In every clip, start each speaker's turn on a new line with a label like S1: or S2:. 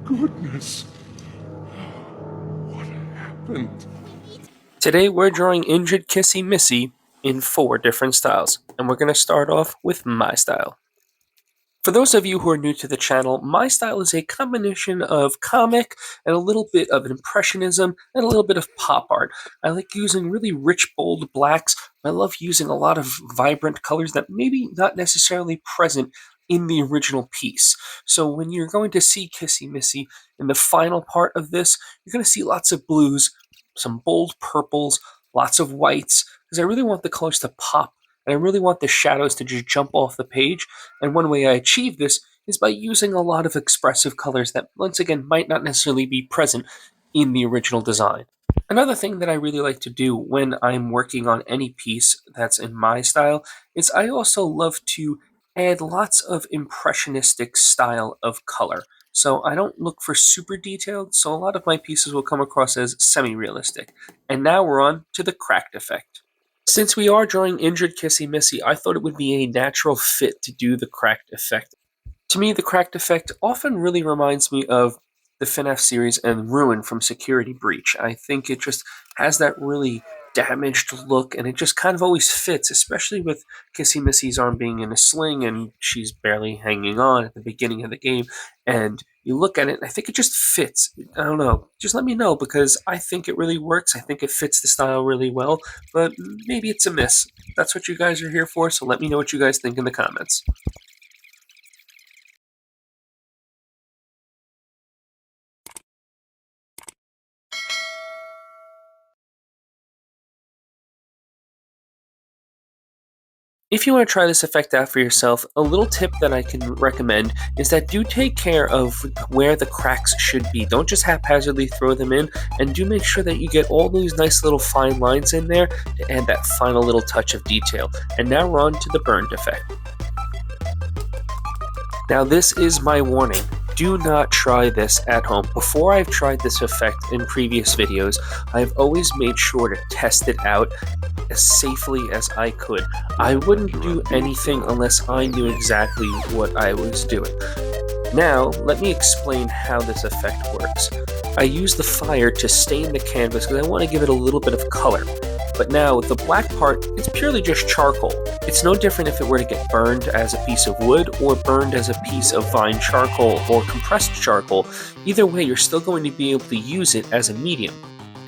S1: goodness. What happened?
S2: Today we're drawing Injured Kissy Missy in 4 different styles, and we're going to start off with my style. For those of you who are new to the channel, my style is a combination of comic and a little bit of impressionism and a little bit of pop art. I like using really rich, bold blacks. I love using a lot of vibrant colors that maybe not necessarily present in the original piece. So when you're going to see Kissy Missy in the final part of this, you're going to see lots of blues, some bold purples, lots of whites, because I really want the colors to pop. And I really want the shadows to just jump off the page, and one way I achieve this is by using a lot of expressive colors that, once again, might not necessarily be present in the original design. Another thing that I really like to do when I'm working on any piece that's in my style is I also love to add lots of impressionistic style of color. So I don't look for super detailed, so a lot of my pieces will come across as semi-realistic. And now we're on to the cracked effect. Since we are drawing Injured Kissy Missy, I thought it would be a natural fit to do the cracked effect. To me, the cracked effect often really reminds me of the FNAF series and Ruin from Security Breach. I think it just has that really damaged look, and it just kind of always fits, especially with Kissy Missy's arm being in a sling and she's barely hanging on at the beginning of the game. And you look at it, and I think it just fits. I don't know. Just let me know, because I think it really works. I think it fits the style really well, but maybe it's a miss. That's what you guys are here for, so let me know what you guys think in the comments. If you want to try this effect out for yourself, a little tip that I can recommend is that do take care of where the cracks should be. Don't just haphazardly throw them in, and do make sure that you get all these nice little fine lines in there to add that final little touch of detail. And now we're on to the burned effect. Now this is my warning. Do not try this at home. Before I've tried this effect in previous videos, I've always made sure to test it out as safely as I could. I wouldn't do anything unless I knew exactly what I was doing. Now, let me explain how this effect works. I use the fire to stain the canvas because I want to give it a little bit of color. But now, the black part, it's purely just charcoal. It's no different if it were to get burned as a piece of wood or burned as a piece of vine charcoal or compressed charcoal. Either way, you're still going to be able to use it as a medium.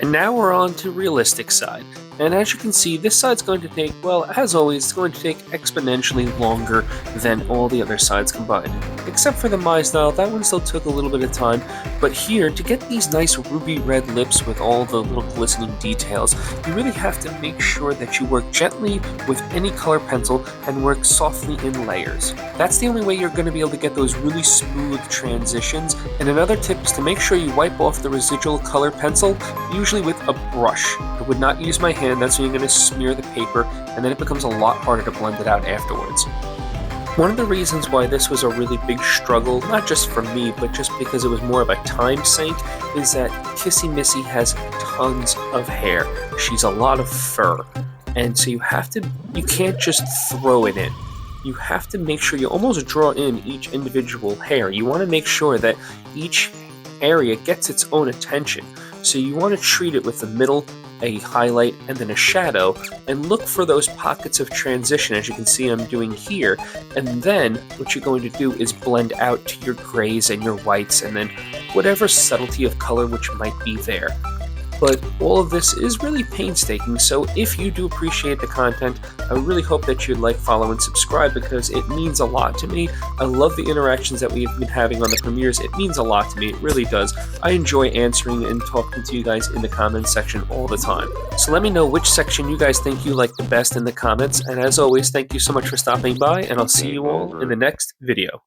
S2: And now we're on to realistic side. And as you can see, this side's going to take, well, as always, it's going to take exponentially longer than all the other sides combined. Except for the My style, that one still took a little bit of time, but here, to get these nice ruby red lips with all the little glistening details, you really have to make sure that you work gently with any color pencil and work softly in layers. That's the only way you're going to be able to get those really smooth transitions. And another tip is to make sure you wipe off the residual color pencil, usually with a brush. I would not use my hand, that's when you're going to smear the paper, and then it becomes a lot harder to blend it out afterwards. One of the reasons why this was a really big struggle, not just for me, but just because it was more of a time sink, is that Kissy Missy has tons of hair. She's a lot of fur. And so you can't just throw it in. You have to make sure you almost draw in each individual hair. You want to make sure that each area gets its own attention. So you want to treat it with the middle, a highlight, and then a shadow, and look for those pockets of transition, as you can see I'm doing here. And then what you're going to do is blend out to your grays and your whites, and then whatever subtlety of color which might be there. But all of this is really painstaking, so if you do appreciate the content, I really hope that you'd like, follow, and subscribe, because it means a lot to me. I love the interactions that we've been having on the premieres. It means a lot to me, it really does. I enjoy answering and talking to you guys in the comments section all the time. So let me know which section you guys think you like the best in the comments, and as always, thank you so much for stopping by, and I'll see you all in the next video.